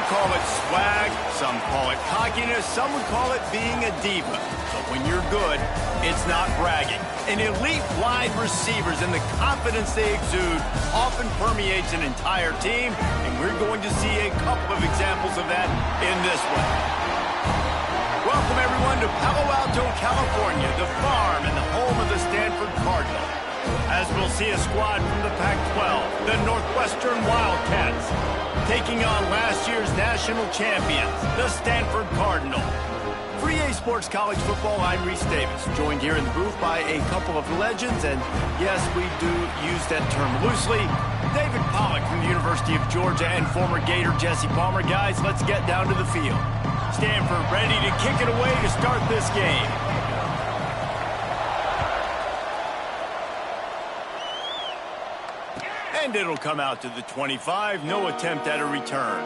call it swag, some call it cockiness, some would call it being a diva. But when you're good, it's not bragging. An elite wide receivers and the confidence they exude often permeates an entire team, and we're going to see a couple of examples of that in this one. Welcome, everyone, to Palo Alto, California, the farm and the home of the Stanford Cardinal. As we'll see a squad from the Pac-12, the Northwestern Wildcats, taking on last year's national champions, the Stanford Cardinal. For EA Sports College Football, I'm Reese Davis, joined here in the booth by a couple of legends, and yes, we do use that term loosely. David Pollack from the University of Georgia and former Gator Jesse Palmer. Guys, let's get down to the field. Stanford ready to kick it away to start this game. And it'll come out to the 25. No attempt at a return.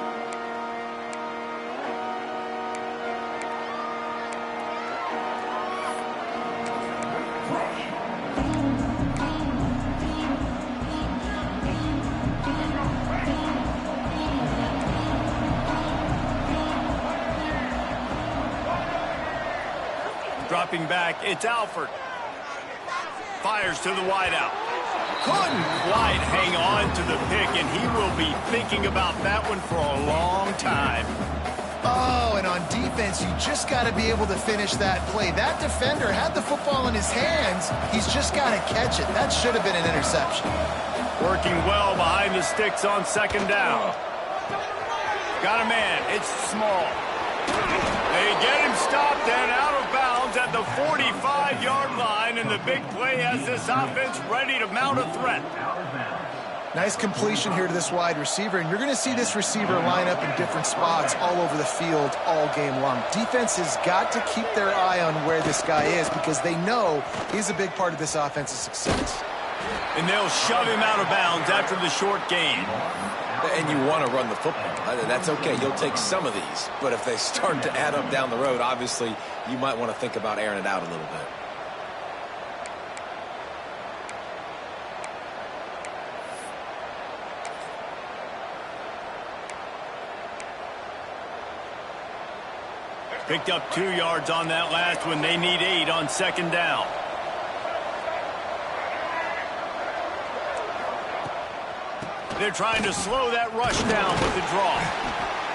Dropping back, it's Alford. Fires to the wideout. Couldn't quite hang on to the pick, and he will be thinking about that one for a long time. Oh, and on defense, you just got to be able to finish that play. That defender had the football in his hands. He's just got to catch it. That should have been an interception. Working well behind the sticks on second down. Got a man. It's small. They get him stopped and out of bounds at the 45-yard line, and the big play has this offense ready to mount a threat. Nice completion here to this wide receiver, and you're going to see this receiver line up in different spots all over the field all game long. Defense has got to keep their eye on where this guy is because they know he's a big part of this offense's success. And they'll shove him out of bounds after the short gain. And you want to run the football. That's okay. You'll take some of these. But if they start to add up down the road, obviously, you might want to think about airing it out a little bit. Picked up 2 yards on that last one. They need 8 on second down. They're trying to slow that rush down with the draw.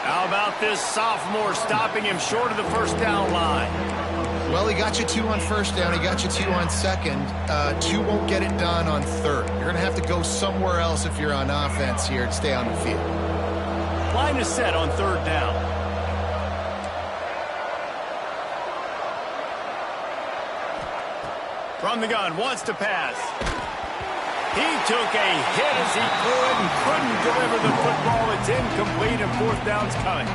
How about this sophomore stopping him short of the first down line? Well, he got you 2 on first down. He got you 2 on second. 2 won't get it done on third. You're going to have to go somewhere else if you're on offense here to stay on the field. Line is set on third down. From the gun, wants to pass. He took a hit as he could and couldn't deliver the football. It's incomplete and fourth down's coming.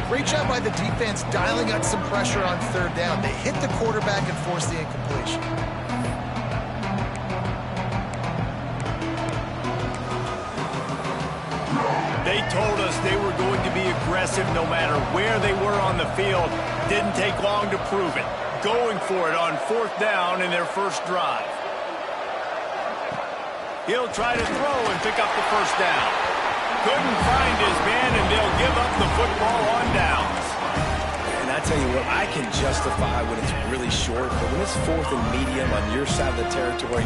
Great job by the defense dialing out some pressure on third down. They hit the quarterback and forced the incompletion. They told us they were going to be aggressive no matter where they were on the field. Didn't take long to prove it. Going for it on fourth down in their first drive. He'll try to throw and pick up the first down. Couldn't find his man, and they'll give up the football on downs. And I tell you what, I can justify when it's really short, but when it's fourth and medium on your side of the territory,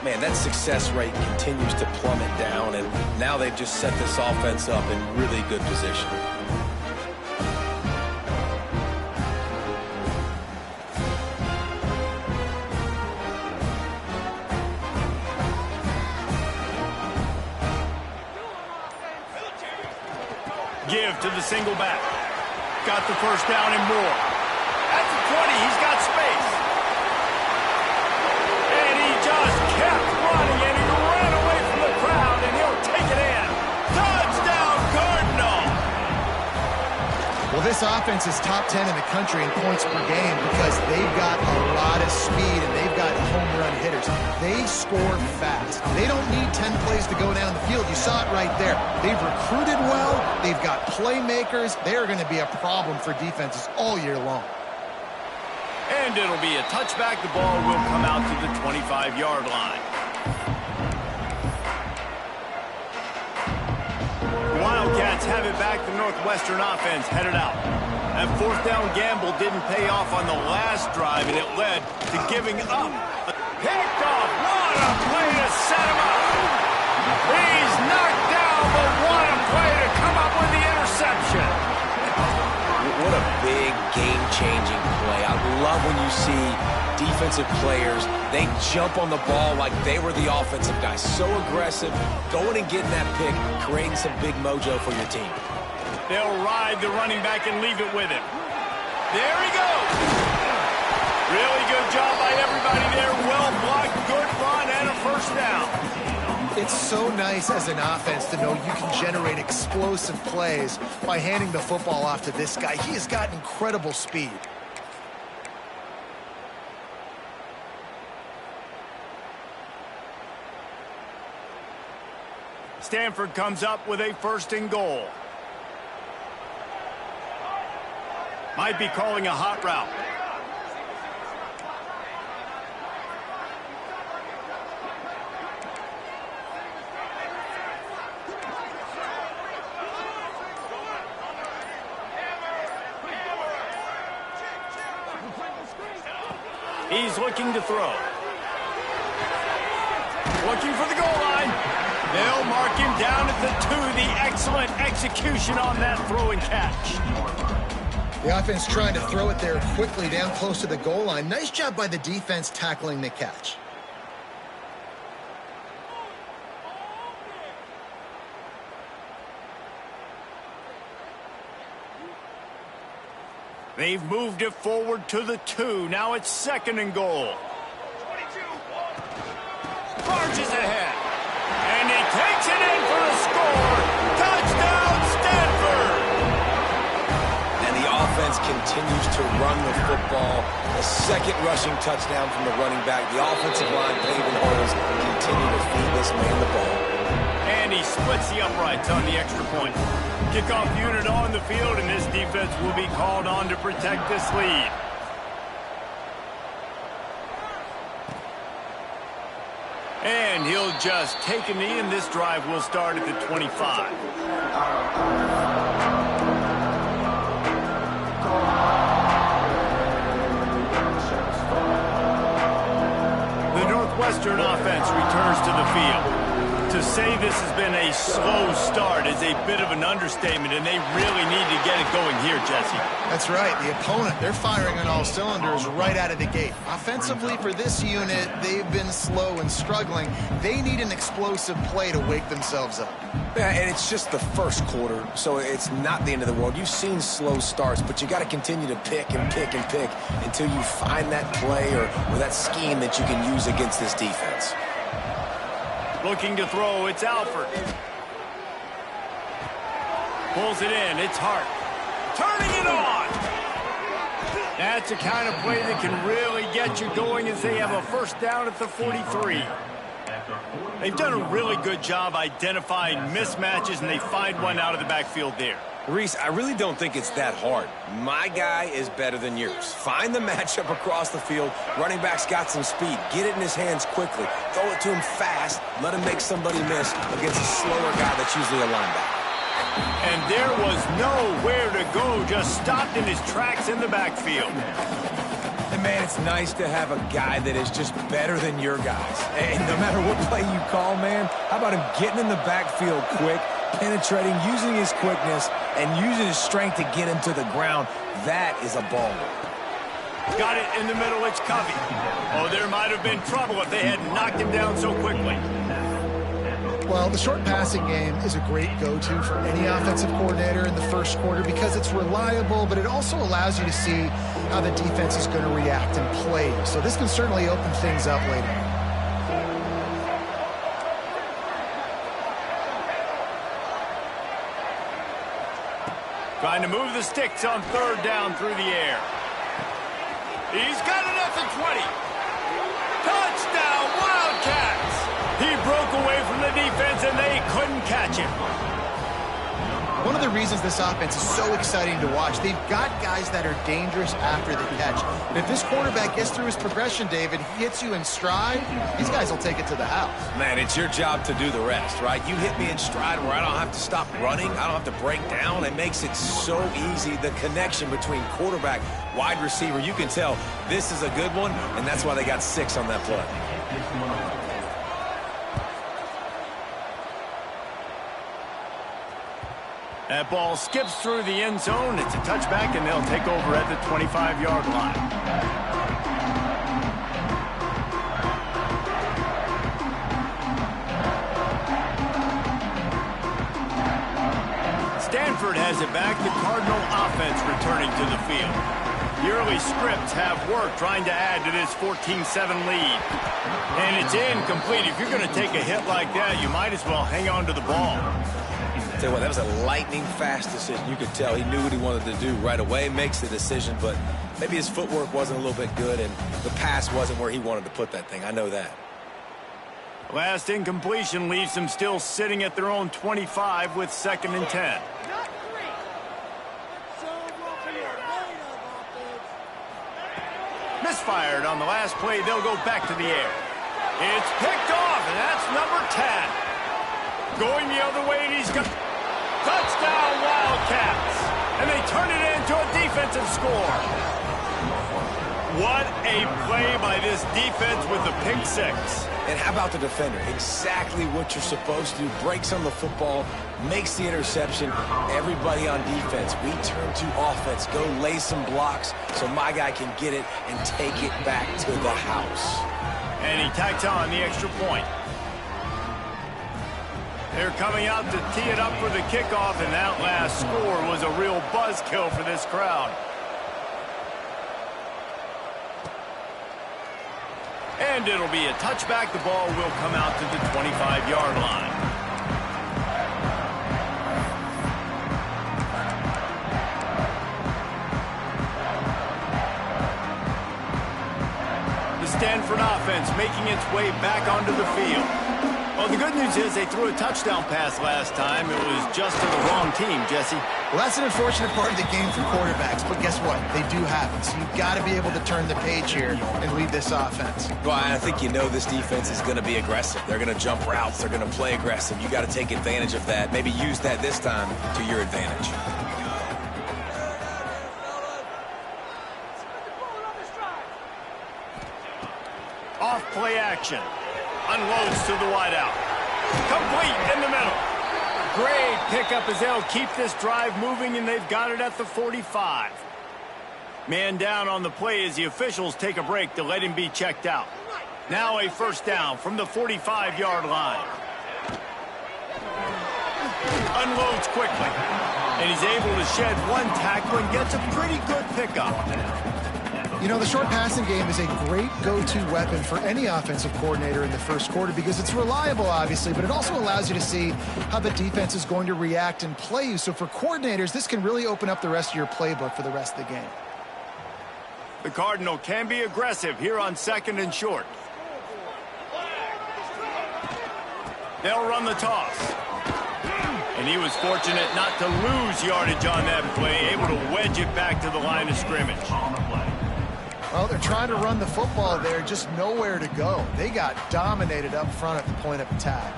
man, that success rate continues to plummet down, and now they've just set this offense up in really good position. Give to the single back. Got the first down and more. At the 20, he's got space. And he just kept running, and he ran away from the crowd, and he'll take it in. Touchdown, Cardinal! Well, this offense is top 10 in the country in points per game because they've got a lot of speed and they've got home run hitters. They score fast. They don't need 10 plays to go down the field. You saw it right there. They've recruited well. They've got playmakers. They are going to be a problem for defenses all year long. And it'll be a touchback. The ball will come out to the 25-yard line. Wildcats Defense have it back. The Northwestern offense headed out. That fourth down gamble didn't pay off on the last drive, and it led to giving up. Picked off. What a play to set him up. He's knocked down, but what a play to come up with the interception. What a big game-changing play. I love when you see defensive players, they jump on the ball like they were the offensive guys. So aggressive, going and getting that pick, creating some big mojo for your team. They'll ride the running back and leave it with him. There he goes. Really good job by everybody there. Well blocked, good run, and a first down. It's so nice as an offense to know you can generate explosive plays by handing the football off to this guy. He has got incredible speed. Stanford comes up with a first and goal. Might be calling a hot route. He's looking to throw. Looking for the goal line. They'll mark him down at the 2. The excellent execution on that throw and catch. The offense trying to throw it there quickly down close to the goal line. Nice job by the defense tackling the catch. They've moved it forward to the 2. Now it's second and goal. Marches ahead. And he takes it in for the score. Touchdown, Stanford! And the offense continues to run the football. A second rushing touchdown from the running back. The offensive line paving holes continue to feed this man the ball. And he splits the uprights on the extra point. Kickoff unit on the field, and this defense will be called on to protect this lead. And he'll just take a knee, and this drive will start at the 25. The Northwestern offense returns to the field. To say this has been a slow start is a bit of an understatement, and they really need to get it going here, Jesse. That's right. The opponent, they're firing on all cylinders right out of the gate. Offensively, for this unit, they've been slow and struggling. They need an explosive play to wake themselves up. Yeah, and it's just the first quarter, so it's not the end of the world. You've seen slow starts, but you got to continue to pick and pick and pick until you find that play or that scheme that you can use against this defense. Looking to throw, it's Alford. Pulls it in, it's Hart. Turning it on! That's the kind of play that can really get you going as they have a first down at the 43. They've done a really good job identifying mismatches, and they find one out of the backfield there. Reese, I really don't think it's that hard. My guy is better than yours. Find the matchup across the field. Running back's got some speed. Get it in his hands quickly. Throw it to him fast. Let him make somebody miss against a slower guy that's usually a linebacker. And there was nowhere to go. Just stopped in his tracks in the backfield. And man, it's nice to have a guy that is just better than your guys. And no matter what play you call, man, how about him getting in the backfield quick, penetrating, using his quickness, and using his strength to get him to the ground? That is a ball. Got it in the middle, it's Covey. Oh, there might have been trouble if they had knocked him down so quickly. Well, the short passing game is a great go-to for any offensive coordinator in the first quarter because it's reliable, but it also allows you to see how the defense is going to react and play. So this can certainly open things up later. Trying to move the sticks on third down through the air. He's got it at the 20. Touchdown, Wildcats! He broke away from the defense, and they couldn't catch him. One one of the reasons this offense is so exciting to watch. They've got guys that are dangerous after the catch. And if this quarterback gets through his progression, David, he hits you in stride, these guys will take it to the house. Man, it's your job to do the rest, right? You hit me in stride where I don't have to stop running. I don't have to break down. It makes it so easy. The connection between quarterback, wide receiver, you can tell this is a good one, and that's why they got 6 on that play. That ball skips through the end zone. It's a touchback, and they'll take over at the 25-yard line. Stanford has it back. The Cardinal offense returning to the field. The early scripts have worked trying to add to this 14-7 lead. And it's incomplete. If you're going to take a hit like that, you might as well hang on to the ball. Tell you what, that was a lightning-fast decision. You could tell he knew what he wanted to do right away, makes the decision, but maybe his footwork wasn't a little bit good, and the pass wasn't where he wanted to put that thing. I know that. Last incompletion leaves them still sitting at their own 25 with 2nd and 10. Misfired on the last play. They'll go back to the air. It's picked off, and that's number 10. Going the other way, and he's got touchdown Wildcats. And they turn it into a defensive score. What a play by this defense with the pick 6. And how about the defender? Exactly what you're supposed to do. Breaks on the football, makes the interception. Everybody on defense, we turn to offense. Go lay some blocks so my guy can get it and take it back to the house. And he tacks on the extra point. They're coming out to tee it up for the kickoff, and that last score was a real buzzkill for this crowd. And it'll be a touchback. The ball will come out to the 25-yard line. The Stanford offense making its way back onto the field. Well, the good news is they threw a touchdown pass last time. It was just to the wrong team, Jesse. Well, that's an unfortunate part of the game for quarterbacks, but guess what? They do happen. So you've got to be able to turn the page here and lead this offense. Well, I think you know this defense is going to be aggressive. They're going to jump routes. They're going to play aggressive. You got to take advantage of that. Maybe use that this time to your advantage. Off play action. Unloads to the wideout. Complete in the middle. Great pickup as they'll keep this drive moving, and they've got it at the 45. Man down on the play as the officials take a break to let him be checked out. Now a first down from the 45-yard line. Unloads quickly. And he's able to shed one tackle and gets a pretty good pickup. You know, the short passing game is a great go-to weapon for any offensive coordinator in the first quarter because it's reliable, obviously, but it also allows you to see how the defense is going to react and play you. So for coordinators, this can really open up the rest of your playbook for the rest of the game. The Cardinal can be aggressive here on 2nd and short. They'll run the toss. And he was fortunate not to lose yardage on that play, able to wedge it back to the line of scrimmage. Well, they're trying to run the football there, just nowhere to go. They got dominated up front at the point of attack.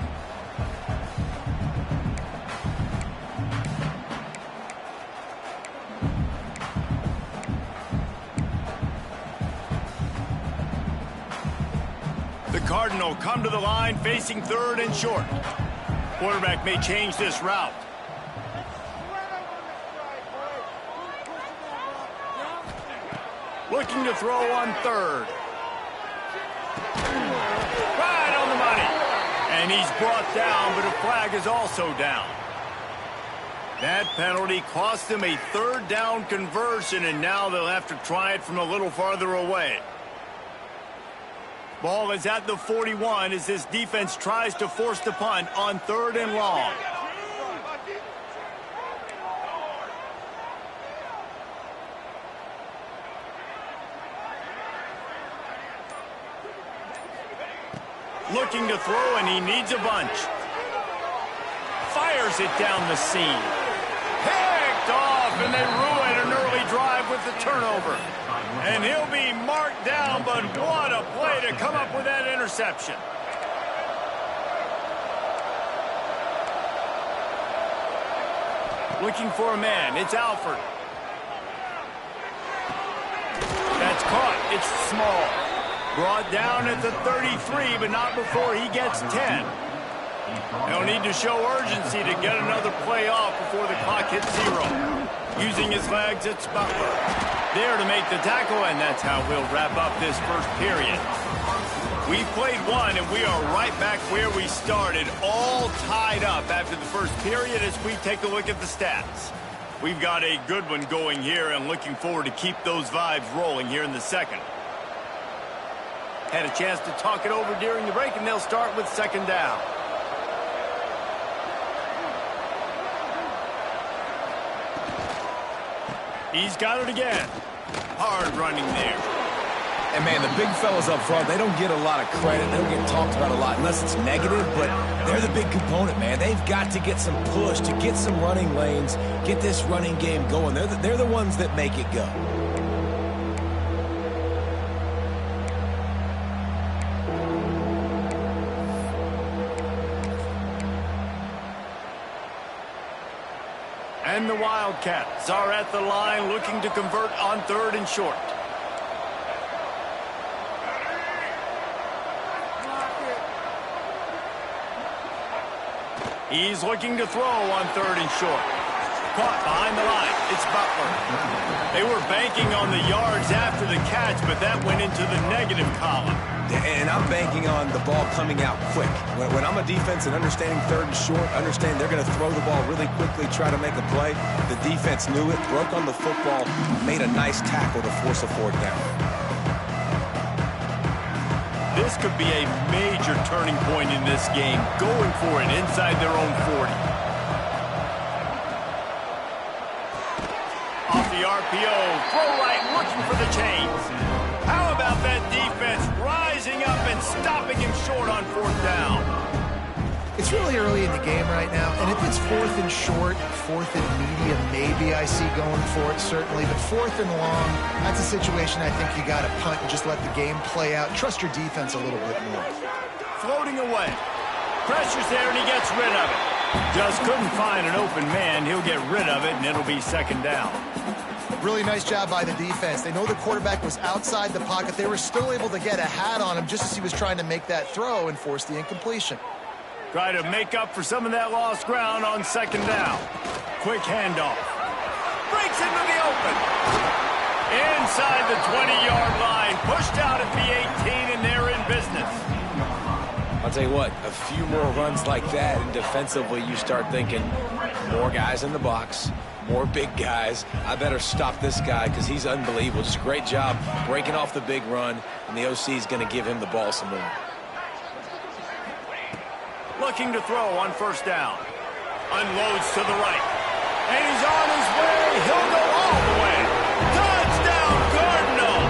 The Cardinal come to the line facing 3rd and short. Quarterback may change this route. Looking to throw on 3rd. Right on the money. And he's brought down, but a flag is also down. That penalty cost him a 3rd down conversion, and now they'll have to try it from a little farther away. Ball is at the 41 as this defense tries to force the punt on 3rd and long. Looking to throw, and he needs a bunch. Fires it down the seam. Picked off, and they ruin an early drive with the turnover. And he'll be marked down, but what a play to come up with that interception. Looking for a man. It's Alford. That's caught. It's small. Brought down at the 33, but not before he gets 10. They'll need to show urgency to get another play off before the clock hits 0. Using his legs, it's Butler. There to make the tackle, and that's how we'll wrap up this first period. We've played one, and we are right back where we started, all tied up after the first period as we take a look at the stats. We've got a good one going here and looking forward to keep those vibes rolling here in the second. Had a chance to talk it over during the break, and they'll start with second down. He's got it again. Hard running there. And, man, the big fellas up front, they don't get a lot of credit. They don't get talked about a lot unless it's negative, but they're the big component, man. They've got to get some push, to get some running lanes, get this running game going. They're the ones that make it go. And the Wildcats are at the line looking to convert on 3rd and short. He's looking to throw on 3rd and short. Caught behind the line. It's Butler. They were banking on the yards after the catch, but that went into the negative column. And I'm banking on the ball coming out quick. When I'm a defense and understanding 3rd and short, understand they're going to throw the ball really quickly, try to make a play. The defense knew it, broke on the football, made a nice tackle to force a 4th down. This could be a major turning point in this game, going for it inside their own 40. Off the RPO, throw right, looking for the chains. How about that defense rising up and stopping him short on 4th down? It's really early in the game right now, and if it's 4th and short, 4th and medium, maybe I see going for it, certainly. But 4th and long, that's a situation I think you got to punt and just let the game play out. Trust your defense a little bit more. Floating away. Pressure's there, and he gets rid of it. Just couldn't find an open man. He'll get rid of it, and it'll be 2nd down. Really nice job by the defense. They know the quarterback was outside the pocket. They were still able to get a hat on him just as he was trying to make that throw and force the incompletion. Try to make up for some of that lost ground on 2nd down. Quick handoff. Breaks into the open. Inside the 20-yard line. Pushed out at the 18, and they're in business. I'll tell you what, a few more runs like that, and defensively you start thinking, more guys in the box, more big guys. I better stop this guy because he's unbelievable. Just a great job breaking off the big run, and the OC is going to give him the ball some more. Looking to throw on 1st down. Unloads to the right. And he's on his way. He'll go all the way. Touchdown, Cardinal!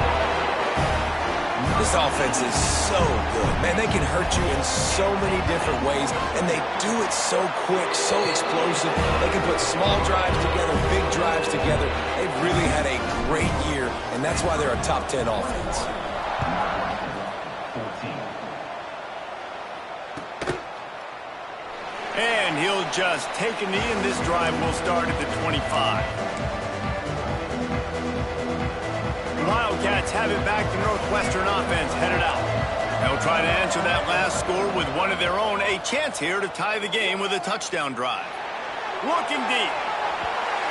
This offense is so good. Man, they can hurt you in so many different ways, and they do it so quick, so explosive. They can put small drives together, big drives together. They've really had a great year, and that's why they're a top 10 offense. And he'll just take a knee, and this drive will start at the 25. Wildcats have it back. The Northwestern offense headed out. They'll try to answer that last score with one of their own. A chance here to tie the game with a touchdown drive. Looking deep.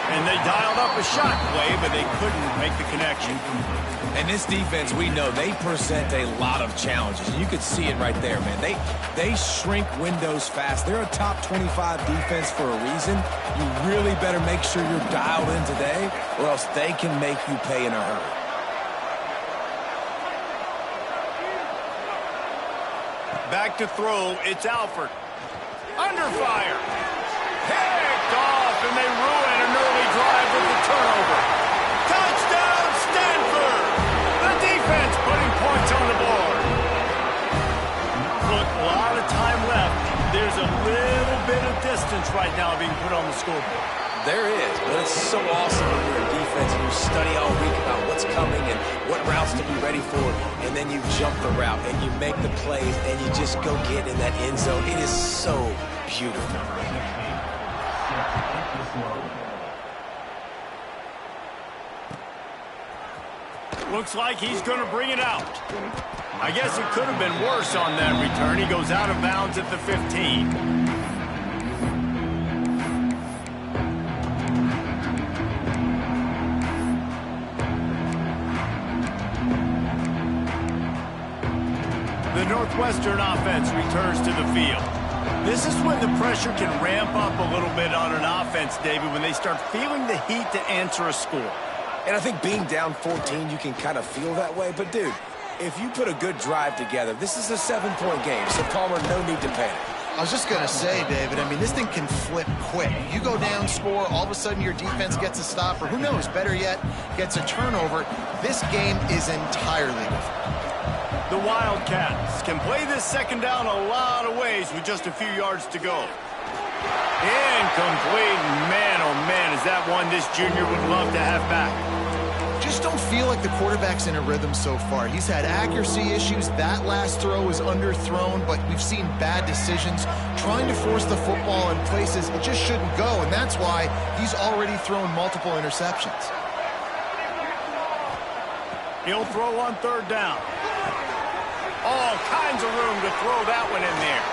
And they dialed up a shot play, but they couldn't make the connection. And this defense, we know, they present a lot of challenges. You could see it right there, man. They shrink windows fast. They're a top 25 defense for a reason. You really better make sure you're dialed in today, or else they can make you pay in a hurry. Back to throw, it's Alford. Under fire. Picked off, and they ruin an early drive with the turnover. Touchdown, Stanford! The defense putting points on the board. Look, a lot of time left. There's a little bit of distance right now being put on the scoreboard. There is, but it's so awesome when you're in defense and you study all week about what's coming and what routes to be ready for, and then you jump the route and you make the plays and you just go get in that end zone. It is so beautiful. Looks like he's going to bring it out. I guess it could have been worse on that return. He goes out of bounds at the 15. The Northwestern offense returns to the field. This is when the pressure can ramp up a little bit on an offense, David, when they start feeling the heat to answer a score. And I think being down 14, you can kind of feel that way. But, dude, if you put a good drive together, this is a 7-point game, so Palmer, no need to panic. I was just going to say, David, I mean, this thing can flip quick. You go down, score, all of a sudden your defense gets a stop, or who knows, better yet, gets a turnover. This game is entirely different. The Wildcats can play this second down a lot of ways with just a few yards to go. Incomplete. Man, oh man, is that one this junior would love to have back. Just don't feel like the quarterback's in a rhythm so far. He's had accuracy issues. That last throw was underthrown, but we've seen bad decisions. Trying to force the football in places it just shouldn't go, and that's why he's already thrown multiple interceptions. He'll throw on third down. All kinds of room to throw that one in there.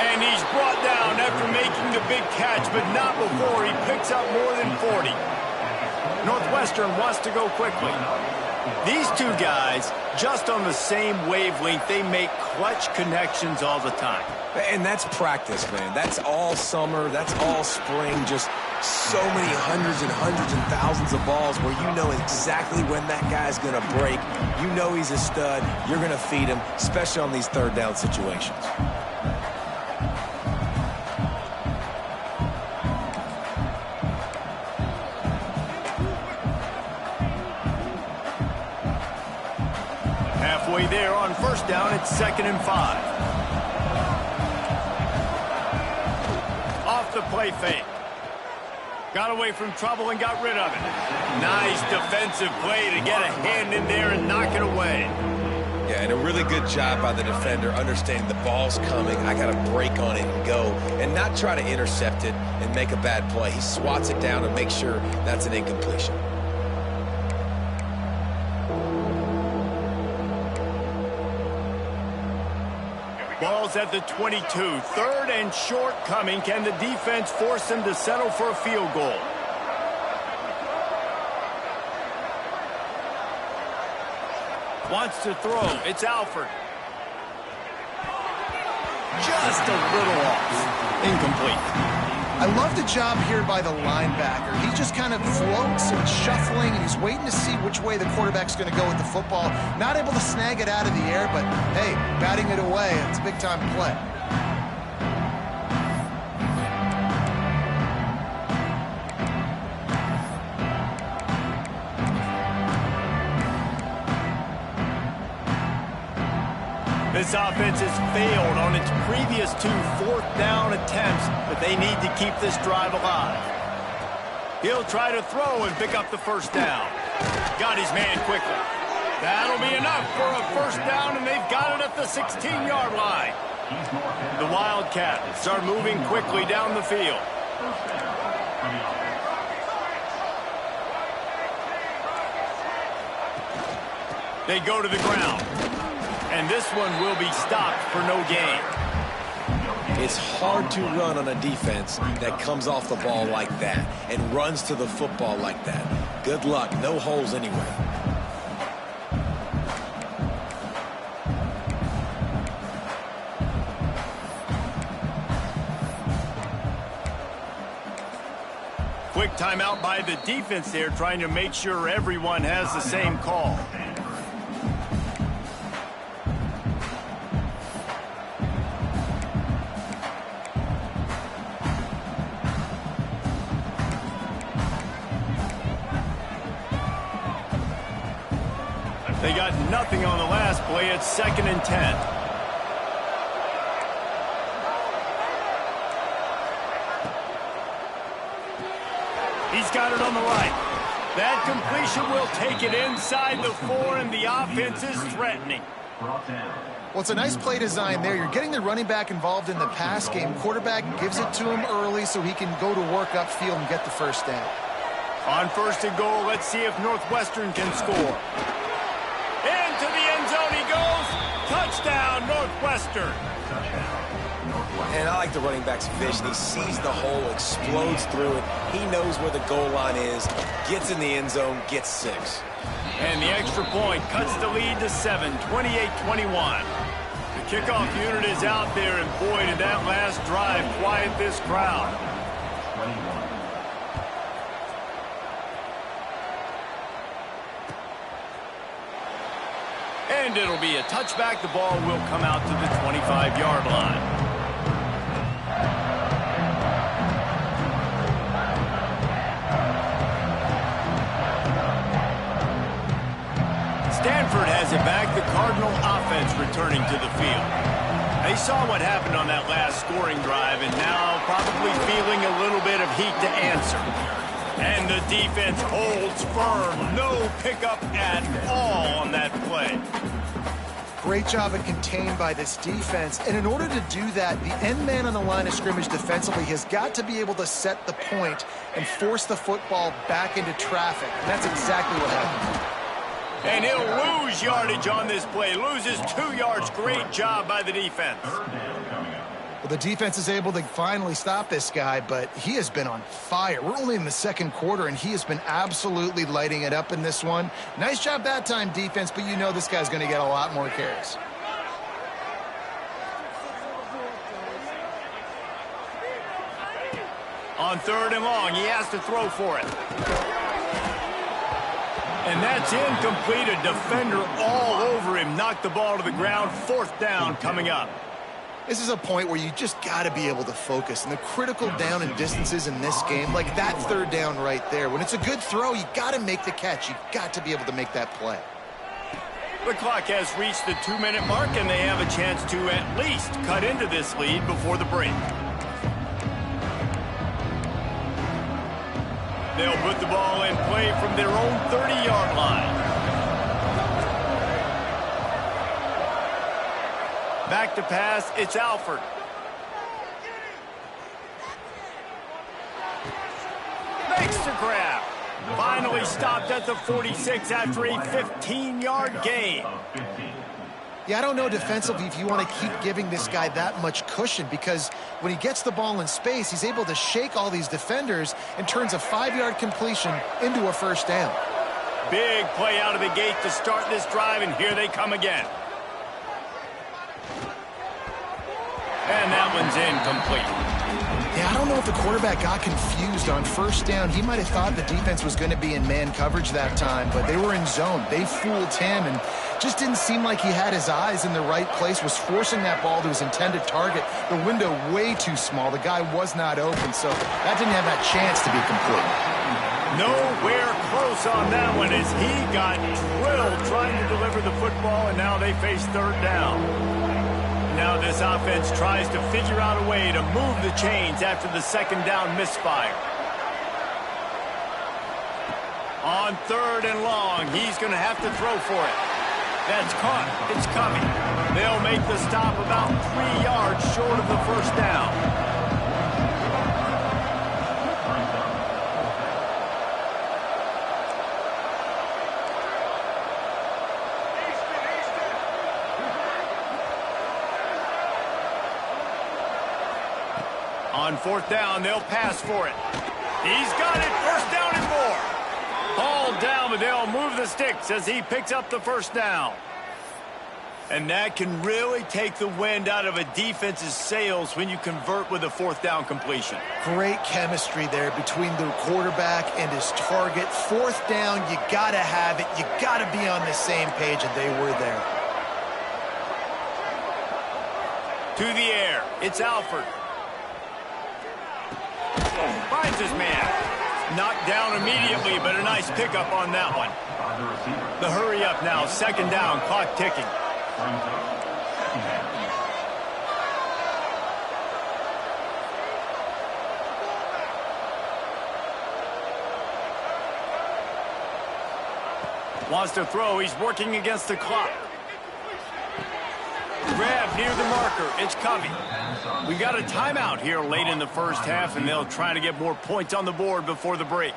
And he's brought down after making the big catch, but not before he picks up more than 40. Northwestern wants to go quickly. These two guys, just on the same wavelength, they make clutch connections all the time. And that's practice, man. That's all summer. That's all spring. Just so many hundreds and thousands of balls where you know exactly when that guy's going to break. You know he's a stud. You're going to feed him, especially on these third down situations. Halfway there on first down, it's 2nd and 5. Off the play fake. Got away from trouble and got rid of it. Nice defensive play to get a hand in there and knock it away. Yeah, and a really good job by the defender understanding the ball's coming. I got to break on it and go and not try to intercept it and make a bad play. He swats it down and makes sure that's an incompletion. Ball's at the 22. 3rd and short coming. Can the defense force him to settle for a field goal? Wants to throw. It's Alford. Just a little off. Incomplete. I love the job here by the linebacker. He just kind of floats and shuffling, and he's waiting to see which way the quarterback's going to go with the football. Not able to snag it out of the air, but, hey, batting it away, it's a big-time play. This offense has failed on its previous 2 fourth-down attempts, but they need to keep this drive alive. He'll try to throw and pick up the first down. Got his man quickly. That'll be enough for a first down, and they've got it at the 16-yard line. The Wildcats are moving quickly down the field. They go to the ground. And this one will be stopped for no gain. It's hard to run on a defense that comes off the ball like that and runs to the football like that. Good luck. No holes anywhere. Quick timeout by the defense there, trying to make sure everyone has the same call. They got nothing on the last play. It's 2nd and 10. He's got it on the right. That completion will take it inside the 4, and the offense is threatening. Well, it's a nice play design there. You're getting the running back involved in the pass game. Quarterback gives it to him early so he can go to work upfield and get the first down. On 1st and goal, let's see if Northwestern can score. Into the end zone he goes. Touchdown, Northwestern. And I like the running back's vision. He sees the hole, explodes through it. He knows where the goal line is, gets in the end zone, gets 6. And the extra point cuts the lead to 7, 28-21. The kickoff unit is out there, and boy, did that last drive quiet this crowd. And it'll be a touchback. The ball will come out to the 25-yard line. Stanford has it back, the Cardinal offense returning to the field. They saw what happened on that last scoring drive, and now probably feeling a little bit of heat to answer. And the defense holds firm. No pickup at all on that play. Great job of contained by this defense. And in order to do that, the end man on the line of scrimmage defensively has got to be able to set the point and force the football back into traffic. And that's exactly what happened. And he'll lose yardage on this play. Loses 2 yards. Great job by the defense. Well, the defense is able to finally stop this guy, but he has been on fire. We're only in the 2nd quarter, and he has been absolutely lighting it up in this one. Nice job that time, defense, but you know this guy's going to get a lot more carries. On 3rd and long, he has to throw for it. And that's incomplete. A defender all over him. Knocked the ball to the ground. 4th down coming up. This is a point where you just got to be able to focus. And the critical down and distances in this game, like that 3rd down right there, when it's a good throw, you got to make the catch. You got to be able to make that play. The clock has reached the 2-minute mark, and they have a chance to at least cut into this lead before the break. They'll put the ball in play from their own 30-yard line. Back to pass, it's Alford. Makes the grab. Finally stopped at the 46 after a 15-yard gain. Yeah, I don't know defensively if you want to keep giving this guy that much cushion, because when he gets the ball in space, he's able to shake all these defenders and turns a 5-yard completion into a 1st down. Big play out of the gate to start this drive, and here they come again. And that one's incomplete. Yeah, I don't know if the quarterback got confused on 1st down. He might have thought the defense was going to be in man coverage that time, but they were in zone. They fooled him and just didn't seem like he had his eyes in the right place, was forcing that ball to his intended target. The window way too small. The guy was not open, so that didn't have that chance to be complete. Nowhere close on that one as he got drilled trying to deliver the football, and now they face 3rd down. Now this offense tries to figure out a way to move the chains after the 2nd down misfire. On 3rd and long, he's going to have to throw for it. That's caught. It's coming. They'll make the stop about 3 yards short of the 1st down. On 4th down, they'll pass for it. He's got it. 1st down and more. Ball down, but they'll move the sticks as he picks up the 1st down. And that can really take the wind out of a defense's sails when you convert with a 4th down completion. Great chemistry there between the quarterback and his target. 4th down, you got to have it. You got to be on the same page, and they were there. To the air, it's Alford. Finds his man. Knocked down immediately, but a nice pickup on that one. The hurry up now, 2nd down, clock ticking. Wants to throw. He's working against the clock. Grab near the marker. It's Covey. We got a timeout here late in the first half, and they'll try to get more points on the board before the break.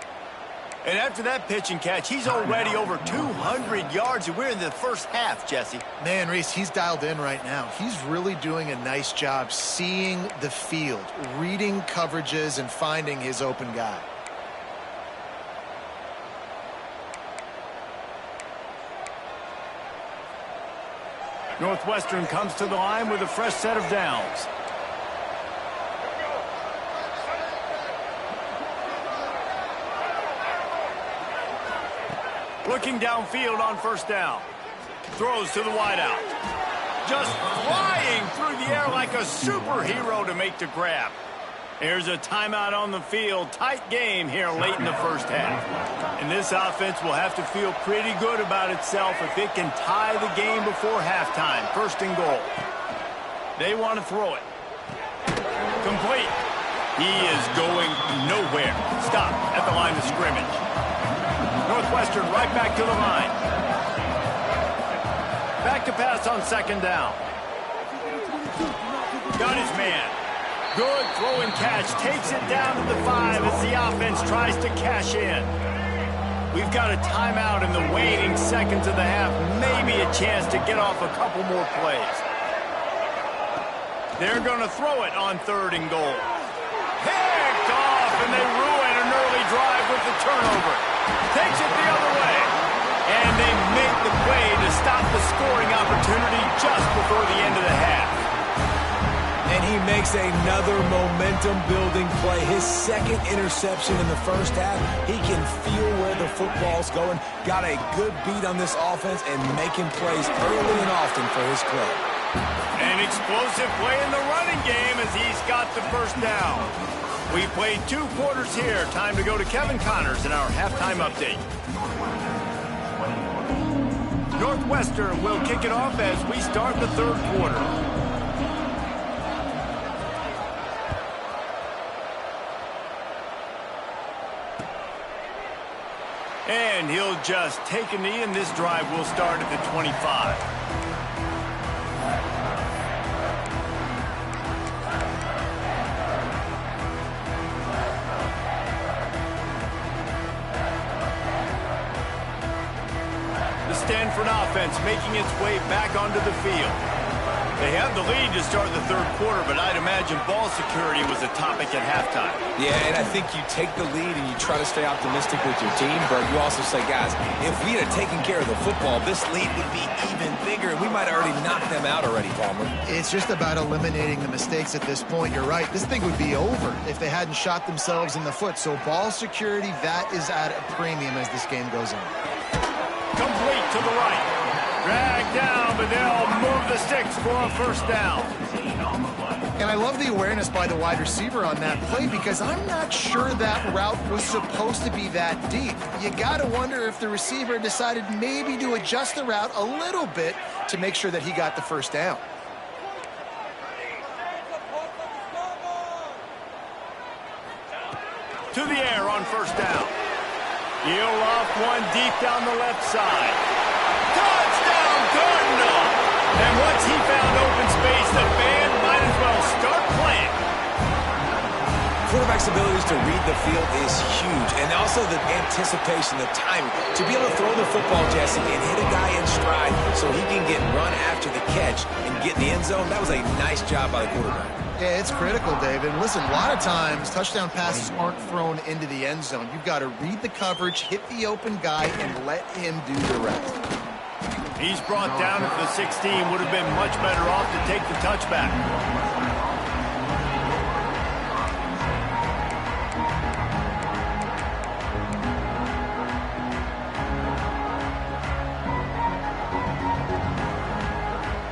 And after that pitch and catch, he's already over 200 yards, and we're in the first half, Jesse. Man, Reese, he's dialed in right now. He's really doing a nice job seeing the field, reading coverages, and finding his open guy. Northwestern comes to the line with a fresh set of downs. Looking downfield on first down. Throws to the wideout. Just flying through the air like a superhero to make the grab. There's a timeout on the field. Tight game here late in the first half. And this offense will have to feel pretty good about itself if it can tie the game before halftime. First and goal. They want to throw it. Complete. He is going nowhere. Stop at the line of scrimmage. Northwestern right back to the line. Back to pass on second down. Got his man. Good throw and catch. Takes it down to the 5 as the offense tries to cash in. We've got a timeout in the waning seconds of the half. Maybe a chance to get off a couple more plays. They're going to throw it on third and goal. Picked off, and they ruin an early drive with the turnover. Takes it the other way. And they make the play to stop the scoring opportunity just before the end of the half. And he makes another momentum-building play. His second interception in the first half. He can feel where the football's going. Got a good beat on this offense and making plays early and often for his club. An explosive play in the running game as he's got the first down. We played 2 quarters here. Time to go to Kevin Connors in our halftime update. Northwestern will kick it off as we start the third quarter. And he'll just take a knee, and this drive will start at the 25. The Stanford offense making its way back onto the field. They have the lead to start the third quarter, but I'd imagine ball security was a topic at halftime. Yeah, and I think you take the lead and you try to stay optimistic with your team, but you also say, guys, if we had taken care of the football, this lead would be even bigger, and we might have already knocked them out already, Palmer. It's just about eliminating the mistakes at this point. You're right. This thing would be over if they hadn't shot themselves in the foot. So ball security, that is at a premium as this game goes on. Complete to the right. Dragged down, but they'll move the sticks for a first down. And I love the awareness by the wide receiver on that play because I'm not sure that route was supposed to be that deep. You got to wonder if the receiver decided maybe to adjust the route a little bit to make sure that he got the first down. To the air on first down. He'll off one deep down the left side. Touchdown, Cardinal! And once he found open space, the band might as well start playing. Quarterback's abilities to read the field is huge, and also the anticipation, the timing. To be able to throw the football, Jesse, and hit a guy in stride so he can get run after the catch and get in the end zone, that was a nice job by the quarterback. Yeah, it's critical, David. Listen, a lot of times touchdown passes aren't thrown into the end zone. You've got to read the coverage, hit the open guy, and let him do the rest. He's brought down at the 16. Would have been much better off to take the touchback.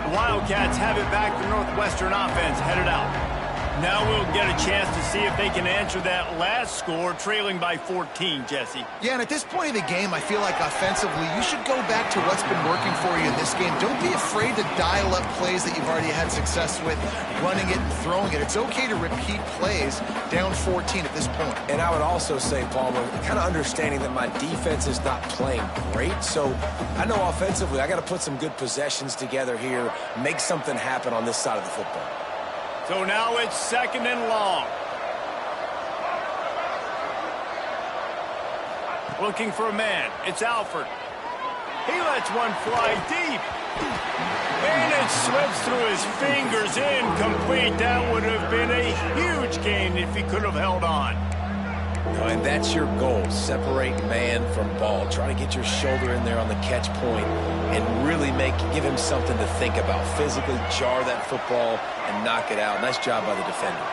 The Wildcats have it back. The Northwestern offense headed out. Now we'll get a chance to see if they can answer that last score, trailing by 14, Jesse. Yeah, and at this point of the game, I feel like offensively, you should go back to what's been working for you in this game. Don't be afraid to dial up plays that you've already had success with, running it and throwing it. It's okay to repeat plays down 14 at this point. And I would also say, Palmer, kind of understanding that my defense is not playing great. So I know offensively, I got to put some good possessions together here, make something happen on this side of the football. So now it's 2nd and long. Looking for a man. It's Alford. He lets one fly deep. And it slips through his fingers, incomplete. That would have been a huge gain if he could have held on. And that's your goal, separate man from ball. Try to get your shoulder in there on the catch point and really give him something to think about. Physically jar that football and knock it out. Nice job by the defender.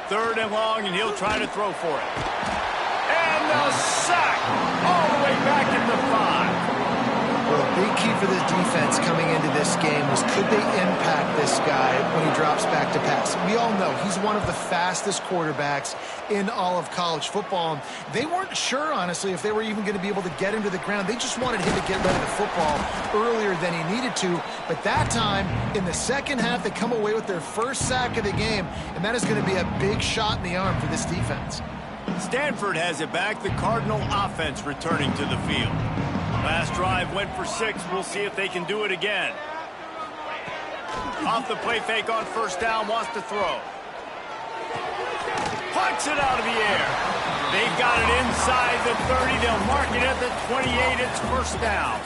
Third and long, and he'll try to throw for it. And the sack all the way back in the 5. Well, a big key for this defense coming into this game was could they impact this guy when he drops back to pass. We all know he's one of the fastest quarterbacks in all of college football. They weren't sure, honestly, if they were even going to be able to get him to the ground. They just wanted him to get rid of the football earlier than he needed to. But that time, in the second half, they come away with their first sack of the game, and that is going to be a big shot in the arm for this defense. Stanford has it back. The Cardinal offense returning to the field. Last drive went for 6. We'll see if they can do it again. Off the play fake on first down, wants to throw. Puts it out of the air. They've got it inside the 30. They'll mark it at the 28. It's first down.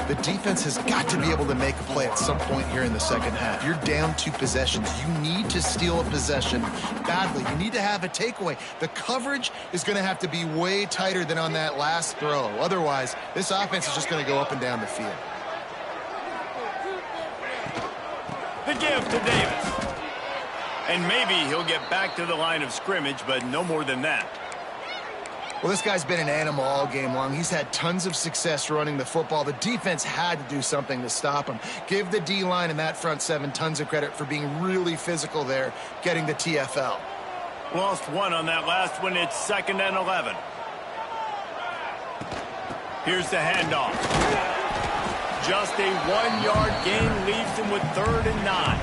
The defense has got to be able to make a play at some point here in the second half. You're down 2 possessions. You need to steal a possession badly. You need to have a takeaway. The coverage is going to have to be way tighter than on that last throw. Otherwise, this offense is just going to go up and down the field. The give to Davis. And maybe he'll get back to the line of scrimmage, but no more than that. Well, this guy's been an animal all game long. He's had tons of success running the football. The defense had to do something to stop him. Give the D-line and that front 7 tons of credit for being really physical there, getting the TFL. Lost 1 on that last one. It's 2nd and 11. Here's the handoff. Just a 1-yard gain leaves him with 3rd and 9.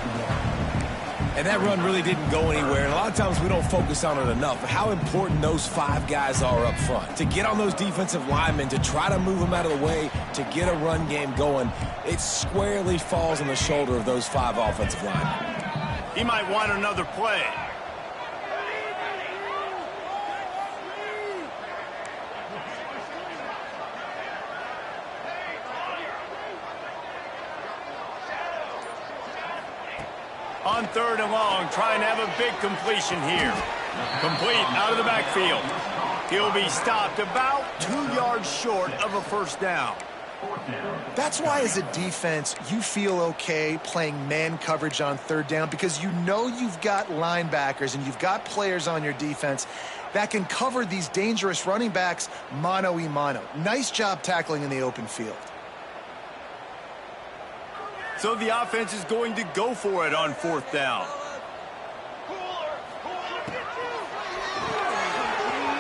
And that run really didn't go anywhere. And a lot of times we don't focus on it enough. But how important those 5 guys are up front. To get on those defensive linemen, to try to move them out of the way, to get a run game going, it squarely falls on the shoulder of those 5 offensive linemen. He might want another play. On 3rd and long, trying to have a big completion here. Complete out of the backfield. He'll be stopped about 2 yards short of a first down. That's why, as a defense, you feel okay playing man coverage on 3rd down, because you know you've got linebackers and you've got players on your defense that can cover these dangerous running backs mano-a-mano. Nice job tackling in the open field. So the offense is going to go for it on 4th down.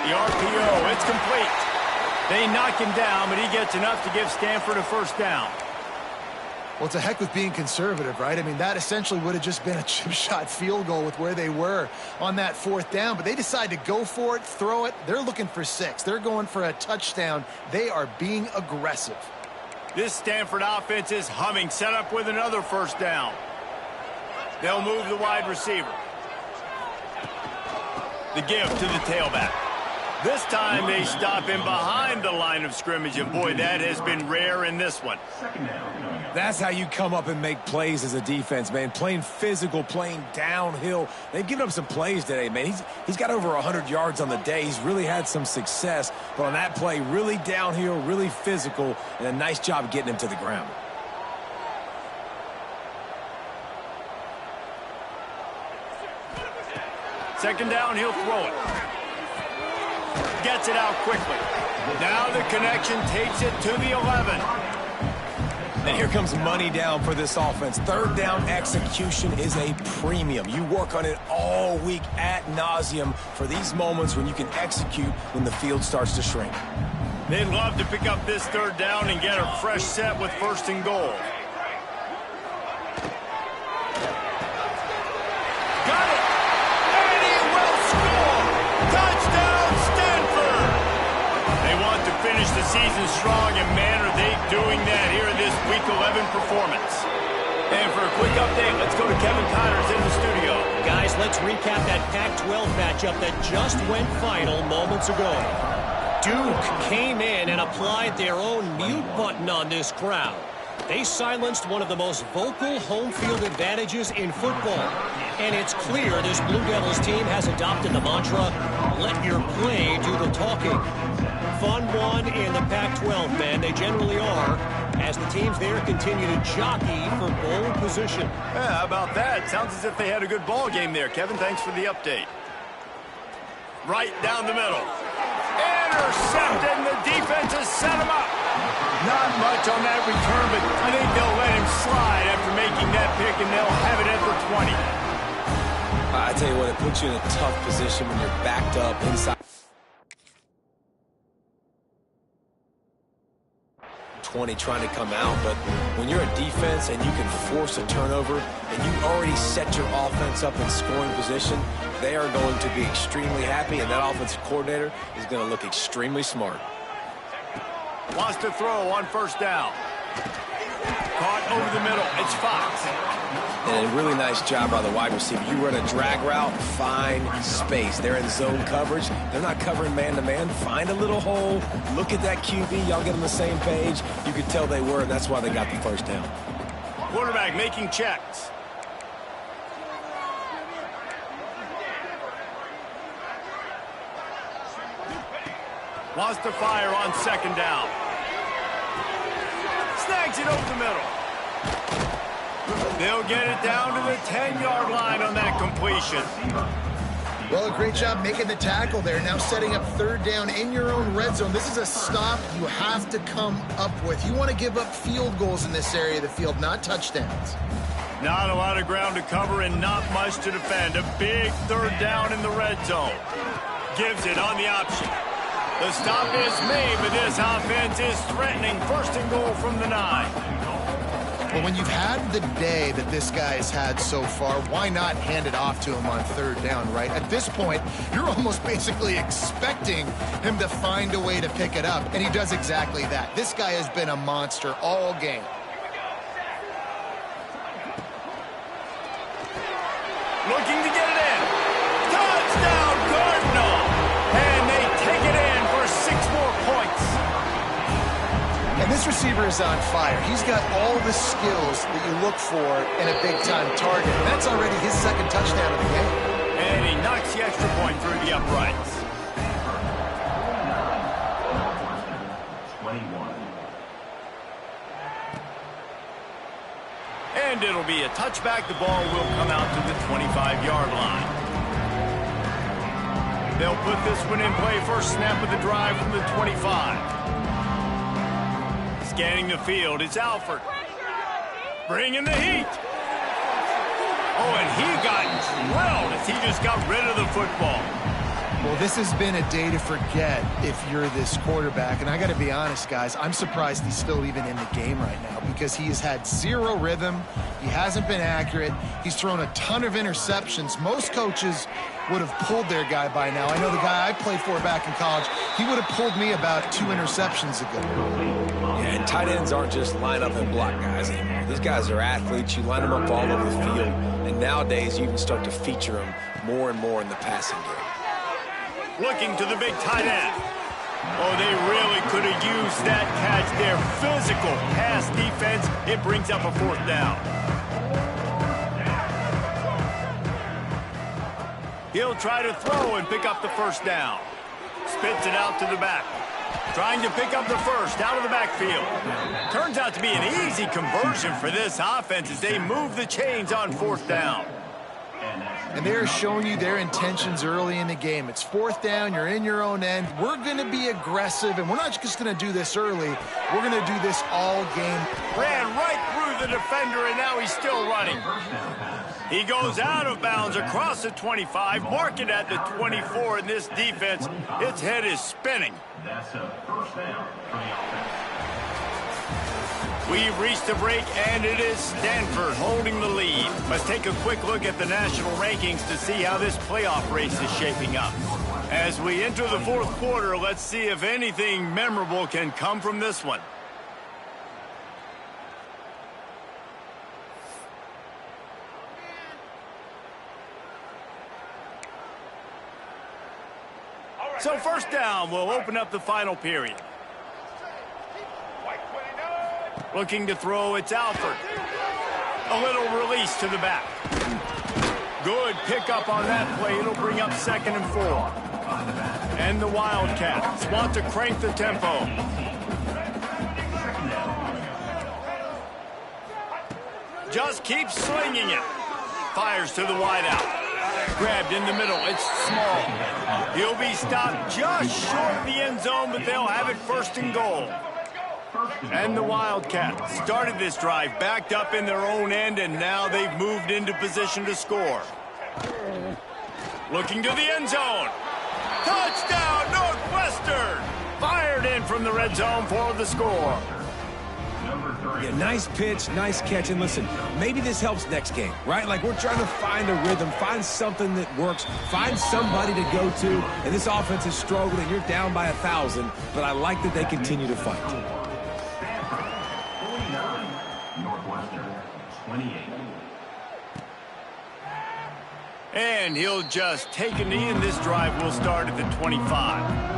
The RPO, it's complete. They knock him down, but he gets enough to give Stanford a first down. Well, it's a heck with being conservative, right? I mean, that essentially would have just been a chip shot field goal with where they were on that 4th down, but they decide to go for it, throw it. They're looking for 6. They're going for a touchdown. They are being aggressive. This Stanford offense is humming, set up with another first down. They'll move the wide receiver. The give to the tailback. This time they stop him behind the line of scrimmage, and boy, that has been rare in this one. That's how you come up and make plays as a defense, man. Playing physical, playing downhill. They've given up some plays today, man. He's got over 100 yards on the day. He's really had some success. But on that play, really downhill, really physical, and a nice job getting him to the ground. Second down, he'll throw it. Gets it out quickly. Now the connection takes it to the 11. And here comes money down for this offense. Third down execution is a premium. You work on it all week ad nauseum for these moments when you can execute when the field starts to shrink. They'd love to pick up this third down and get a fresh set with 1st and goal. Got it! And he will score! Touchdown, Stanford! They want to finish the season strong, and man, are they doing that here in this Week 11 performance. And for a quick update, let's go to Kevin Connors in the studio. Guys, let's recap that Pac-12 matchup that just went final moments ago. Duke came in and applied their own mute button on this crowd. They silenced one of the most vocal home field advantages in football. And it's clear this Blue Devils team has adopted the mantra, let your play do the talking. Fun one in the Pac-12, man. They generally are, as the teams there continue to jockey for bowl position. Yeah, how about that? Sounds as if they had a good ball game there. Kevin, thanks for the update. Right down the middle. Intercepted, and the defense has set him up. Not much on that return, but I think they'll let him slide after making that pick, and they'll have it at the 20. I tell you what, it puts you in a tough position when you're backed up inside 20 trying to come out. But when you're a defense and you can force a turnover and you already set your offense up in scoring position, they are going to be extremely happy, and that offensive coordinator is going to look extremely smart. Wants to throw on 1st down. Caught over the middle. It's Fox. And a really nice job by the wide receiver. You run a drag route, find space. They're in zone coverage. They're not covering man-to-man. Find a little hole. Look at that QB. Y'all get on the same page. You could tell they were, and that's why they got the 1st down. Quarterback making checks. Wants to fire on 2nd down. Snags it over the middle. They'll get it down to the 10-yard line on that completion. Well, a great job making the tackle there. Now setting up 3rd down in your own red zone. This is a stop you have to come up with. You want to give up field goals in this area of the field, not touchdowns. Not a lot of ground to cover and not much to defend. A big 3rd down in the red zone. Gives it on the option. The stop is made, but this offense is threatening 1st and goal from the 9. Well, when you've had the day that this guy has had so far, why not hand it off to him on 3rd down, right? At this point, you're almost basically expecting him to find a way to pick it up, and he does exactly that. This guy has been a monster all game. Looking to get it in. Touchdown, Cardinal! And they take it in for 6 more points. And this receiver is on fire. He's got all the skills that you look for in a big-time target. And that's already his 2nd touchdown of the game. And he knocks the extra point through the uprights. 21. And it'll be a touchback. The ball will come out to the 25-yard line. They'll put this one in play. First snap of the drive from the 25. Scanning the field, it's Alford. Bringing the heat. Oh, and he got drilled as he just got rid of the football. Well, this has been a day to forget if you're this quarterback. And I got to be honest, guys, I'm surprised he's still even in the game right now because he has had 0 rhythm. He hasn't been accurate. He's thrown a ton of interceptions. Most coaches would have pulled their guy by now. I know the guy I played for back in college, he would have pulled me about 2 interceptions ago. Yeah, and tight ends aren't just line up and block guys anymore. These guys are athletes. You line them up all over the field. And nowadays, you even start to feature them more and more in the passing game. Looking to the big tight end. Oh, they really could have used that catch there. Physical pass defense. It brings up a 4th down. He'll try to throw and pick up the 1st down. Spits it out to the back. Trying to pick up the 1st out of the backfield. Turns out to be an easy conversion for this offense as they move the chains on 4th down. and they're showing you their intentions early in the game. It's 4th down, you're in your own end. We're going to be aggressive, and we're not just going to do this early. We're going to do this all game. Ran right through the defender, and now he's still running. He goes out of bounds across the 25, mark it at the 24, and this defense, its head is spinning. That's a first down for the offense. We've reached a break, and it is Stanford holding the lead. Let's take a quick look at the national rankings to see how this playoff race is shaping up. As we enter the 4th quarter, let's see if anything memorable can come from this one. So first down, we'll open up the final period. Looking to throw, it's Alford. A little release to the back. Good pickup on that play. It'll bring up 2nd and 4. And the Wildcats want to crank the tempo. Just keeps slinging it. Fires to the wideout. Grabbed in the middle. It's small. He'll be stopped just short of the end zone, but they'll have it 1st and goal. And the Wildcats started this drive backed up in their own end, and now they've moved into position to score. Looking to the end zone. Touchdown, Northwestern! Fired in from the red zone for the score. Yeah, nice pitch, nice catch. And listen, maybe this helps next game, right? Like, we're trying to find a rhythm, find something that works, find somebody to go to. And this offense is struggling, and you're down by 1,000, but I like that they continue to fight. Northwestern 28. And he'll just take a knee, and this drive will start at the 25.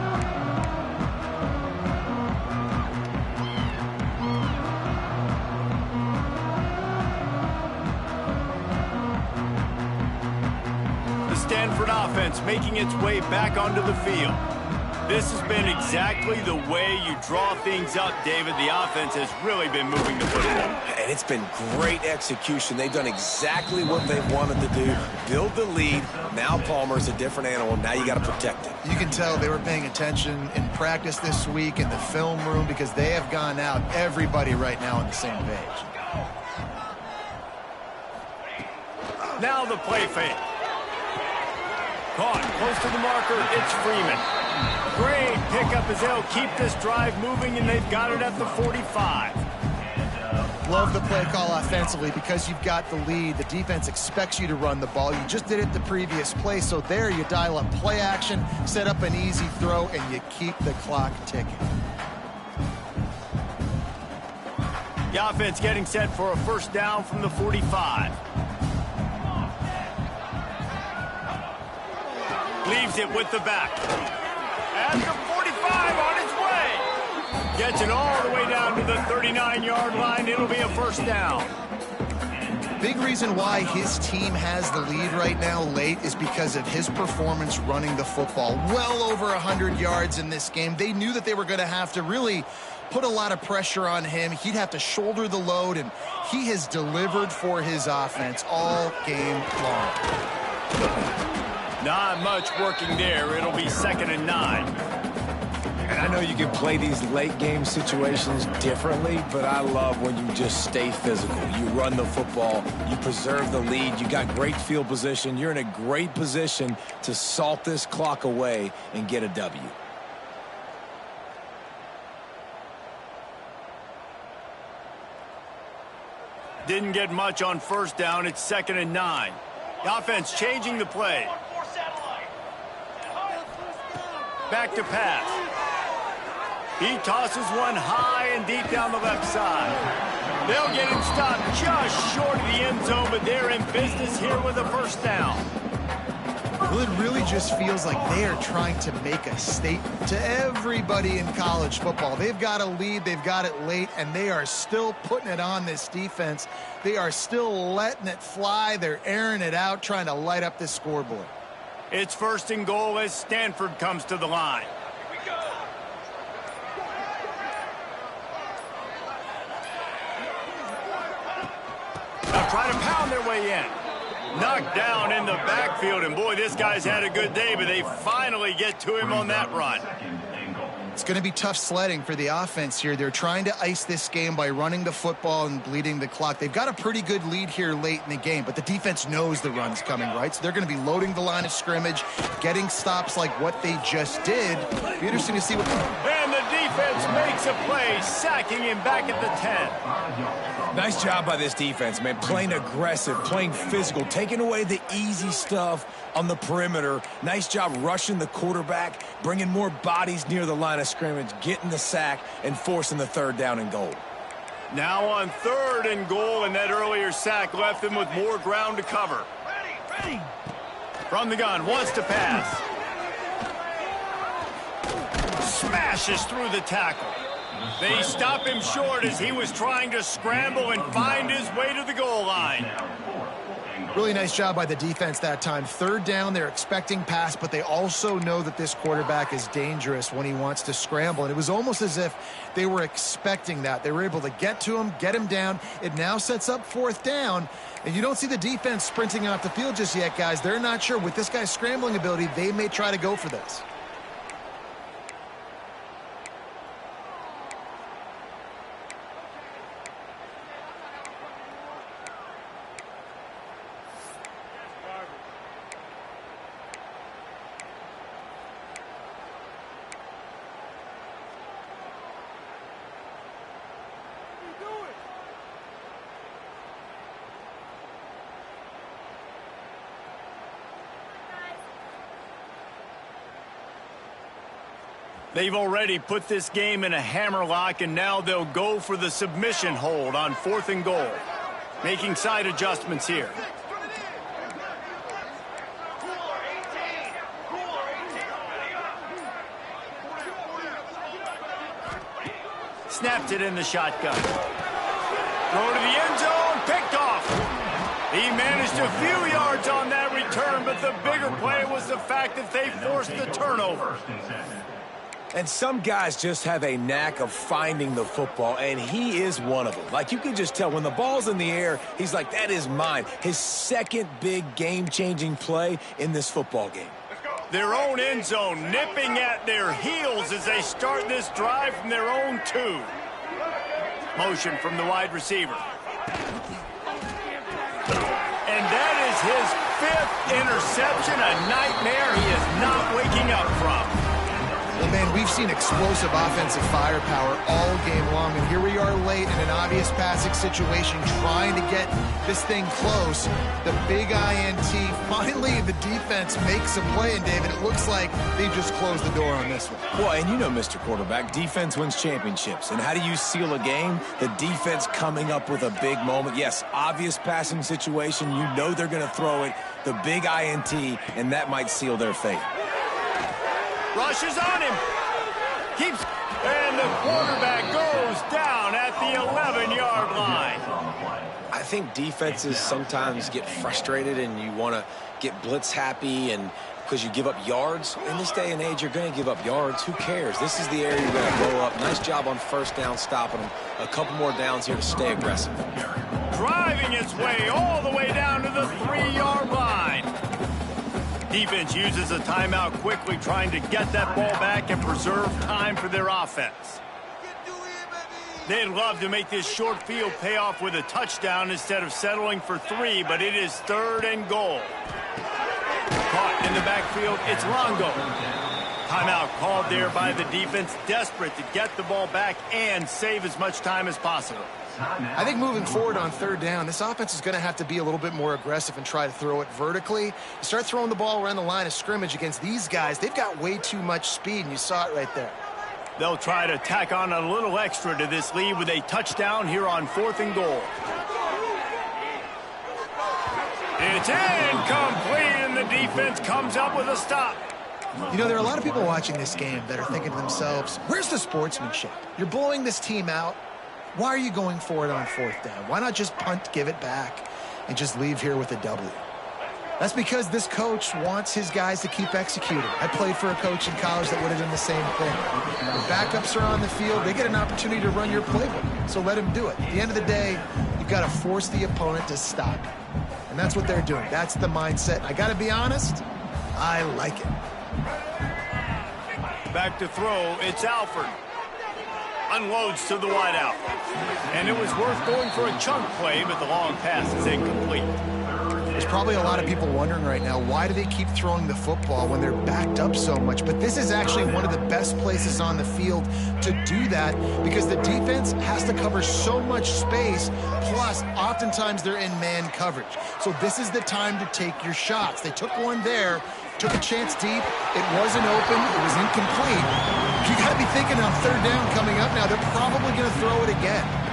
Stanford offense making its way back onto the field. This has been exactly the way you draw things up, David. The offense has really been moving the football. And it's been great execution. They've done exactly what they wanted to do. Build the lead. Now Palmer's a different animal. Now you got to protect it. You can tell they were paying attention in practice this week in the film room because they have gone out, everybody right now on the same page. Now the play fake. Caught close to the marker, it's Freeman. Great pickup as they'll keep this drive moving, and they've got it at the 45. Love the play call offensively because you've got the lead. The defense expects you to run the ball. You just did it the previous play, so there you dial up play action, set up an easy throw, and you keep the clock ticking. The offense getting set for a 1st down from the 45. Leaves it with the back. At the 45 on its way. Gets it all the way down to the 39-yard line. It'll be a 1st down. Big reason why his team has the lead right now late is because of his performance running the football. Well over 100 yards in this game. They knew that they were going to have to really put a lot of pressure on him. He'd have to shoulder the load, and he has delivered for his offense all game long. Not much working there. It'll be 2nd and 9. And I know you can play these late game situations differently, but I love when you just stay physical. You run the football, you preserve the lead, you got great field position. You're in a great position to salt this clock away and get a W. Didn't get much on 1st down. It's 2nd and 9. The offense changing the play. Back to pass. He tosses one high and deep down the left side. They'll get him stopped just short of the end zone, but they're in business here with a 1st down. Well, it really just feels like they are trying to make a statement to everybody in college football. They've got a lead, they've got it late, and they are still putting it on this defense. They are still letting it fly. They're airing it out, trying to light up this scoreboard. It's 1st and goal as Stanford comes to the line. Here we go. They'll try to pound their way in. Knocked down in the backfield, and boy, this guy's had a good day, but they finally get to him on that run. It's going to be tough sledding for the offense here. They're trying to ice this game by running the football and bleeding the clock. They've got a pretty good lead here late in the game, but the defense knows the run's coming, right? So they're going to be loading the line of scrimmage, getting stops like what they just did. Be interesting to see what... And the defense makes a play, sacking him back at the 10. Nice job by this defense, man. Playing aggressive, playing physical, taking away the easy stuff on the perimeter. Nice job rushing the quarterback, bringing more bodies near the line of scrimmage, getting the sack, and forcing the third down and goal. Now on 3rd and goal, and that earlier sack left them with more ground to cover. Ready. From the gun, wants to pass. Smashes through the tackle. They stop him short as he was trying to scramble and find his way to the goal line. Really nice job by the defense that time. 3rd down, they're expecting pass, but they also know that this quarterback is dangerous when he wants to scramble. And it was almost as if they were expecting that. They were able to get to him, get him down. It now sets up 4th down. And you don't see the defense sprinting off the field just yet, guys. They're not sure. With this guy's scrambling ability, they may try to go for this. They've already put this game in a hammerlock, and now they'll go for the submission hold on 4th and goal. Making side adjustments here. Snapped it in the shotgun. Throw to the end zone, picked off. He managed a few yards on that return, but the bigger play was the fact that they forced the turnover. And some guys just have a knack of finding the football, and he is one of them. Like, you can just tell when the ball's in the air, he's like, that is mine. His second big game-changing play in this football game. Their own end zone nipping at their heels as they start this drive from their own 2. Motion from the wide receiver. And that is his 5th interception, a nightmare he is not waking up from. Well, man, we've seen explosive offensive firepower all game long, and here we are late in an obvious passing situation trying to get this thing close. The big INT, finally the defense makes a play, and David, it looks like they just closed the door on this one. Well, and you know, Mr. Quarterback, defense wins championships. And how do you seal a game? The defense coming up with a big moment. Yes, obvious passing situation. You know they're going to throw it. The big INT, and that might seal their fate. Rushes on him. Keeps. And the quarterback goes down at the 11-yard line. I think defenses sometimes get frustrated and you want to get blitz happy, and because you give up yards. In this day and age, you're going to give up yards. Who cares? This is the area you're going to blow up. Nice job on 1st down stopping them. A couple more downs here to stay aggressive. Driving its way all the way down to the 3-yard line. Defense uses a timeout quickly, trying to get that ball back and preserve time for their offense. They'd love to make this short field pay off with a touchdown instead of settling for 3, but it is 3rd and goal. Caught in the backfield, it's Longo. Timeout called there by the defense, desperate to get the ball back and save as much time as possible. I think moving forward on 3rd down, this offense is going to have to be a little bit more aggressive and try to throw it vertically. You start throwing the ball around the line of scrimmage against these guys, they've got way too much speed, and you saw it right there. They'll try to tack on a little extra to this lead with a touchdown here on 4th and goal. It's incomplete, and the defense comes up with a stop. You know, there are a lot of people watching this game that are thinking to themselves, where's the sportsmanship? You're blowing this team out. Why are you going for it on 4th down? Why not just punt, give it back, and just leave here with a W? That's because this coach wants his guys to keep executing. I played for a coach in college that would have done the same thing. When backups are on the field, they get an opportunity to run your playbook, so let them do it. At the end of the day, you've got to force the opponent to stop. And and that's what they're doing. That's the mindset. I got to be honest, I like it. Back to throw, it's Alford. Unloads to the wideout. And it was worth going for a chunk play, but the long pass is incomplete. There's probably a lot of people wondering right now, why do they keep throwing the football when they're backed up so much? But this is actually one of the best places on the field to do that because the defense has to cover so much space, plus oftentimes they're in man coverage. So this is the time to take your shots. They took one there, took a chance deep. It wasn't open. It was incomplete. You got to be thinking on third down coming up now, they're probably going to throw it again.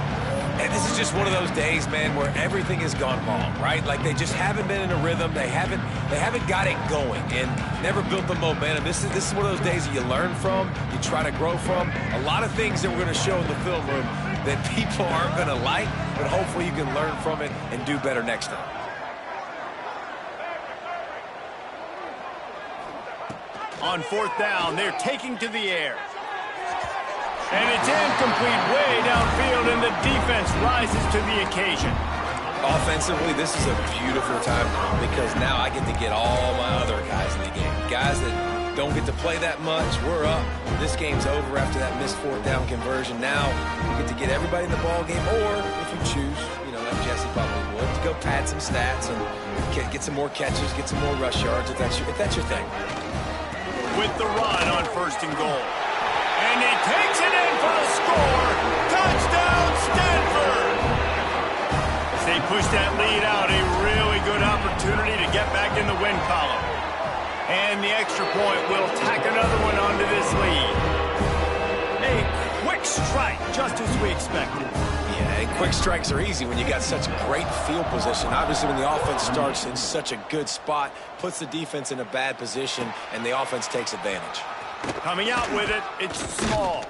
And this is just one of those days, man, where everything has gone wrong, right? Like they just haven't been in a rhythm. They haven't got it going and never built the momentum. This is one of those days that you learn from, you try to grow from. A lot of things that we're going to show in the film room that people aren't going to like, but hopefully you can learn from it and do better next time. On fourth down, they're taking to the air. And it's incomplete way downfield, and the defense rises to the occasion. Offensively, this is a beautiful time because now I get to get all my other guys in the game. Guys that don't get to play that much, we're up. This game's over after that missed fourth down conversion. Now we get to get everybody in the ball game, or if you choose, like Jesse probably would, to go pad some stats and get some more catches, get some more rush yards if that's your thing. With the run on first and goal. And he takes it in for the score. Touchdown, Stanford! As they push that lead out, a really good opportunity to get back in the win column. And the extra point will tack another one onto this lead. A quick strike, just as we expected. Yeah, and quick strikes are easy when you got such great field position. Obviously, when the offense starts in such a good spot, puts the defense in a bad position, and the offense takes advantage. Coming out with it, it's small.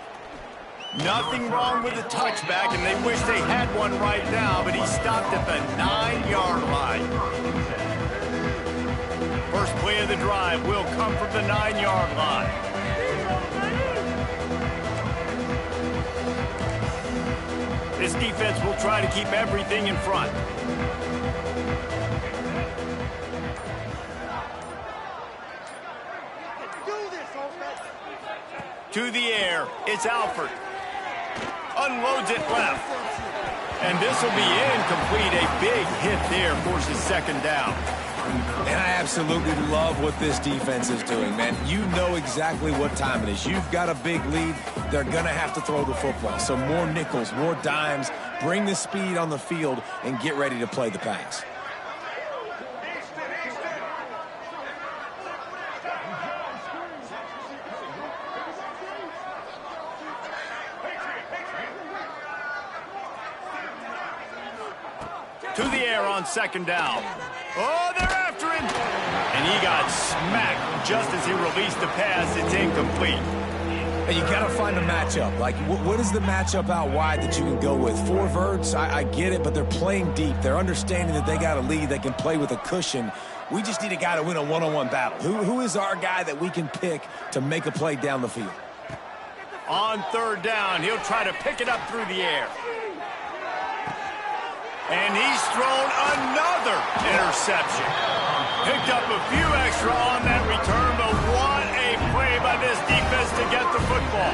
Nothing wrong with the touchback, and they wish they had one right now, but he stopped at the 9-yard line. First play of the drive will come from the 9-yard line. This defense will try to keep everything in front. To the air, it's Alford. Unloads it left. And this will be incomplete. A big hit there forces second down. And I absolutely love what this defense is doing, man. You know exactly what time it is. You've got a big lead. They're going to have to throw the football. So more nickels, more dimes. Bring the speed on the field and get ready to play the pass. To the air on second down. Oh, they're after him. And he got smacked just as he released the pass. It's incomplete. And you got to find a matchup. Like, what is the matchup out wide that you can go with? 4 verts, I get it, but they're playing deep. They're understanding that they got a lead. They can play with a cushion. We just need a guy to win a one-on-one battle. Who is our guy that we can pick to make a play down the field? On third down, he'll try to pick it up through the air. And he's thrown another interception. Picked up a few extra on that return, but what a play by this defense to get the football.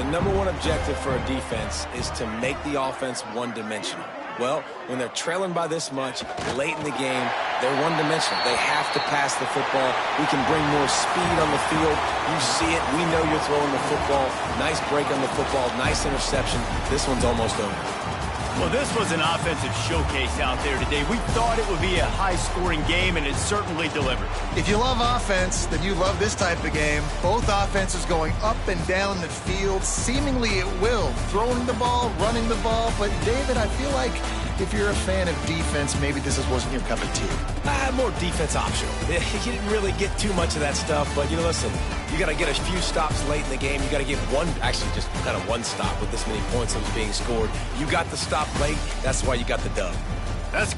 The number one objective for a defense is to make the offense one-dimensional. Well, when they're trailing by this much late in the game, they're one-dimensional. They have to pass the football. We can bring more speed on the field. You see it. We know you're throwing the football. Nice break on the football. Nice interception. This one's almost over. Well, this was an offensive showcase out there today. We thought it would be a high-scoring game, and it certainly delivered. If you love offense, then you love this type of game. Both offenses going up and down the field, seemingly at will, throwing the ball, running the ball. But, David, I feel like if you're a fan of defense, maybe this wasn't your cup of tea. More defense optional. You didn't really get too much of that stuff, but, listen, you got to get a few stops late in the game. You got to get just kind of one stop with this many points that was being scored. You got the stop late. That's why you got the dub. That's